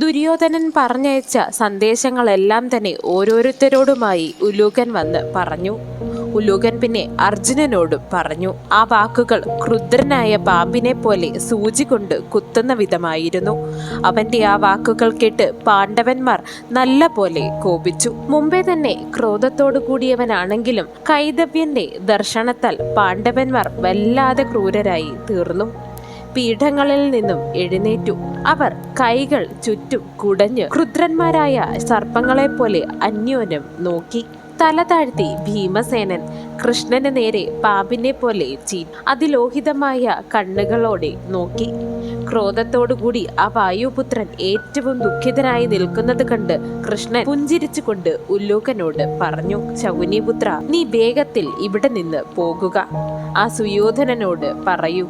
ദുര്യോധനൻ പറഞ്ഞയച്ച സന്ദേശങ്ങളെല്ലാം തന്നെ ഓരോരുത്തരോടുമായി ഉലൂകൻ വന്ന് പറഞ്ഞു. ഉലൂകൻ പിന്നെ അർജുനനോടും പറഞ്ഞു. ആ വാക്കുകൾ ക്രുദ്രനായ പാമ്പിനെ പോലെ സൂചി കൊണ്ട് കുത്തുന്ന വിധമായിരുന്നു. അവന്റെ ആ വാക്കുകൾ കേട്ട് പാണ്ഡവന്മാർ നല്ല പോലെ കോപിച്ചു. മുമ്പേ തന്നെ ക്രോധത്തോടു കൂടിയവനാണെങ്കിലും കൈതവ്യന്റെ ദർശനത്താൽ പാണ്ഡവന്മാർ വല്ലാതെ ക്രൂരരായി തീർന്നു. പീഠങ്ങളിൽ നിന്നും എഴുന്നേറ്റു. അവർ കൈകൾ ചുറ്റും കുടഞ്ഞ് ക്രുദ്രന്മാരായ സർപ്പങ്ങളെപ്പോലെ അന്യോന്യം നോക്കി. തല താഴ്ത്തി ഭീമസേനൻ കൃഷ്ണന് നേരെ പാമ്പിനെ പോലെ അതിലോഹിതമായ കണ്ണുകളോടെ നോക്കി. ക്രോധത്തോടുകൂടി ആ വായുപുത്രൻ ഏറ്റവും ദുഃഖിതനായി നിൽക്കുന്നത് കണ്ട് കൃഷ്ണൻ പുഞ്ചിരിച്ചുകൊണ്ട് ഉല്ലൂകനോട് പറഞ്ഞു, ശകുനിപുത്ര, നീ വേഗത്തിൽ ഇവിടെ നിന്ന് പോകുക. ആ സുയോധനനോട് പറയൂ,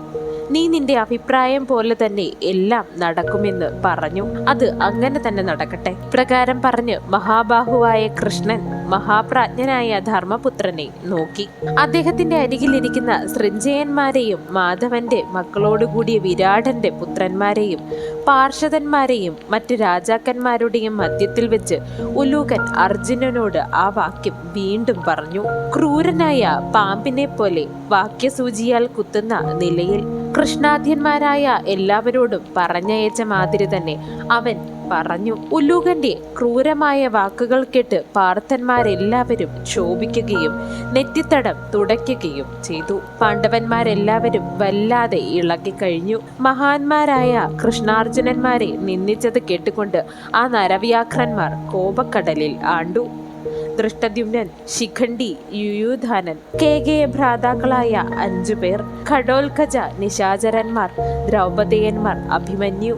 നീ നിന്റെ അഭിപ്രായം പോലെ തന്നെ എല്ലാം നടക്കുമെന്ന് പറഞ്ഞു. അത് അങ്ങനെ തന്നെ നടക്കട്ടെ. പ്രകാരം പറഞ്ഞ് മഹാബാഹുവായ കൃഷ്ണൻ മഹാപ്രാജ്ഞനായ ധർമ്മപുത്രനെ നോക്കി. അദ്ദേഹത്തിന്റെ അരികിലിരിക്കുന്ന സൃഞ്ജയന്മാരെയും മാധവന്റെ മക്കളോടുകൂടിയ വിരാടന്റെ പുത്രന്മാരെയും പാർഷദന്മാരെയും മറ്റു രാജാക്കന്മാരുടെയും മധ്യത്തിൽ വെച്ച് ഉലൂകൻ അർജുനനോട് ആ വാക്യം വീണ്ടും പറഞ്ഞു. ക്രൂരനായ പാമ്പിനെ പോലെ വാക്യസൂചിയാൽ കുത്തുന്ന നിലയിൽ കൃഷ്ണാധ്യന്മാരായ എല്ലാവരോടും പറഞ്ഞയച്ച മാതിരി തന്നെ അവൻ പറഞ്ഞു. ഉല്ലൂകന്റെ ക്രൂരമായ വാക്കുകൾ കേട്ട് പാർത്ഥന്മാരെല്ലാവരും ക്ഷോഭിക്കുകയും നെറ്റിത്തടം തുടയ്ക്കുകയും ചെയ്തു. പാണ്ഡവന്മാരെല്ലാവരും വല്ലാതെ ഇളകിക്കഴിഞ്ഞു. മഹാന്മാരായ കൃഷ്ണാർജുനന്മാരെ നിന്ദിച്ചത് കേട്ടുകൊണ്ട് ആ നരവ്യാഘ്രന്മാർ കോപക്കടലിൽ ആണ്ടു. ദൃഷ്ടദ്യുമ്നൻ, ശിഖണ്ഡി, യുയുധാനൻ, കേകയ ഭ്രാതാക്കളായ 5 പേർ, ഖഡോൽഖജ നിശാചരന്മാർ, ദ്രൗപദേയന്മാർ, അഭിമന്യു,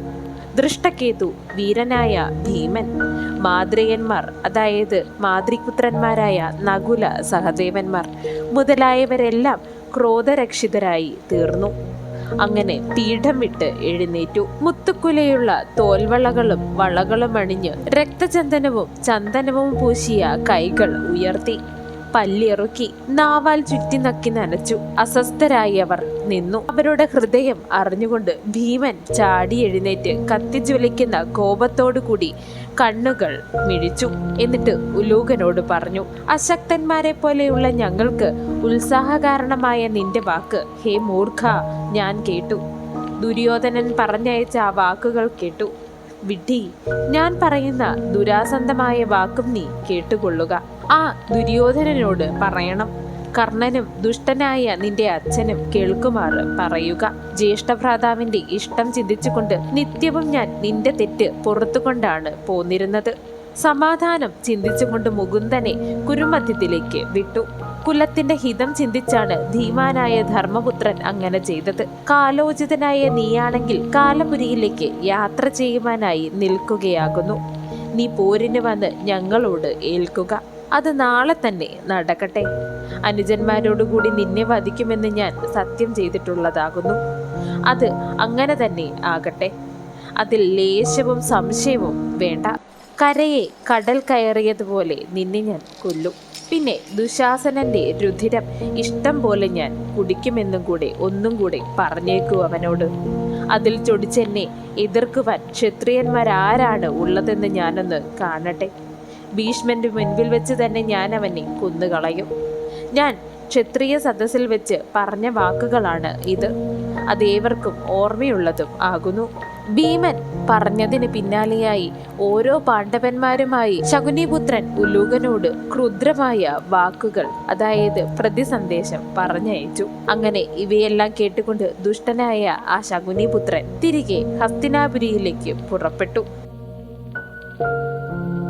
ദൃഷ്ടകേതു, വീരനായ ഭീമൻ, മാദ്രയന്മാർ അതായത് മാദ്രിപുത്രന്മാരായ നകുല സഹദേവന്മാർ മുതലായവരെല്ലാം ക്രോധരക്ഷിതരായി തീർന്നു. അങ്ങനെ പീഠം വിട്ട് എഴുന്നേറ്റു. മുത്തുക്കുലയുള്ള തോൽവളകളും വളകളും അണിഞ്ഞ് രക്തചന്ദനവും ചന്ദനവും പൂശിയ കൈകൾ ഉയർത്തി പല്ലിറുക്കി നാവാൽ ചുറ്റി നക്കി നനച്ചു. അസ്വസ്ഥരായി അവർ നിന്നു. അവരുടെ ഹൃദയം അറിഞ്ഞുകൊണ്ട് ഭീമൻ ചാടി എഴുന്നേറ്റ് കത്തിജ്വലിക്കുന്ന കോപത്തോടു കൂടി കണ്ണുകൾ മിഴിച്ചു. എന്നിട്ട് ഉലൂകനോട് പറഞ്ഞു, അശക്തന്മാരെ പോലെയുള്ള ഞങ്ങൾക്ക് ഉത്സാഹകാരണമായ നിന്റെ വാക്ക് ഹേ മൂർഖ ഞാൻ കേട്ടു. ദുര്യോധനൻ പറഞ്ഞയച്ച ആ വാക്കുകൾ കേട്ടു. വിഡ്ഢി, ഞാൻ പറയുന്ന ദുരാസന്ധമായ വാക്കും നീ കേട്ടുകൊള്ളുക. ആ ദുര്യോധനനോട് പറയണം, കർണനും ദുഷ്ടനായ നിന്റെ അച്ഛനും കേൾക്കുമാറ് പറയുക. ജ്യേഷ്ഠഭ്രാതാവിന്റെ ഇഷ്ടം ചിന്തിച്ചുകൊണ്ട് നിത്യവും ഞാൻ നിന്റെ തെറ്റ് പുറത്തുകൊണ്ടാണ് പോന്നിരുന്നത്. സമാധാനം ചിന്തിച്ചുകൊണ്ട് മുകുന്ദനെ കുരുമധ്യത്തിലേക്ക് വിട്ടു. കുലത്തിന്റെ ഹിതം ചിന്തിച്ചാണ് ധീമാനായ ധർമ്മപുത്രൻ അങ്ങനെ ചെയ്തത്. കാലോചിതനായ നീയാണെങ്കിൽ കാലപുരിയിലേക്ക് യാത്ര ചെയ്യുവാനായി നിൽക്കുകയാകുന്നു. നീ പോരിന് വന്ന് ഞങ്ങളോട് ഏൽക്കുക. അത് നാളെ തന്നെ നടക്കട്ടെ. അനുജന്മാരോടുകൂടി നിന്നെ വധിക്കുമെന്ന് ഞാൻ സത്യം ചെയ്തിട്ടുള്ളതാകുന്നു. അത് അങ്ങനെ തന്നെ ആകട്ടെ. അതിൽ ലേശവും സംശയവും വേണ്ട. കരയെ കടൽ കയറിയതുപോലെ നിന്നെ ഞാൻ കൊല്ലും. പിന്നെ ദുശാസനന്റെ രുധിരം ഇഷ്ടം പോലെ ഞാൻ കുടിക്കുമെന്നും കൂടെ ഒന്നും കൂടെ പറഞ്ഞേക്കൂ അവനോട്. അതിൽ ചൊടിച്ചെന്നെ എതിർക്കുവാൻ ക്ഷത്രിയന്മാരാരാണ് ഉള്ളതെന്ന് ഞാനൊന്ന് കാണട്ടെ. ഭീഷ്മന്റെ മുൻപിൽ വെച്ച് തന്നെ ഞാൻ അവനെ കൊന്നുകളയും. ഞാൻ ക്ഷത്രിയ സദസ്സിൽ വെച്ച് പറഞ്ഞ വാക്കുകളാണ് ഇത്. അതേവർക്കും ഓർമ്മയുള്ളതും ആകുന്നു. ഭീമൻ പറഞ്ഞതിന് പിന്നാലെയായി ഓരോ പാണ്ഡവന്മാരുമായി ശകുനിപുത്രൻ ഉലൂകനോട് ക്രുദ്രമായ വാക്കുകൾ അതായത് പ്രതിസന്ദേശം പറഞ്ഞയച്ചു. അങ്ങനെ ഇവയെല്ലാം കേട്ടുകൊണ്ട് ദുഷ്ടനായ ആ ശകുനിപുത്രൻ തിരികെ ഹസ്തിനാപുരിയിലേക്ക് പുറപ്പെട്ടു.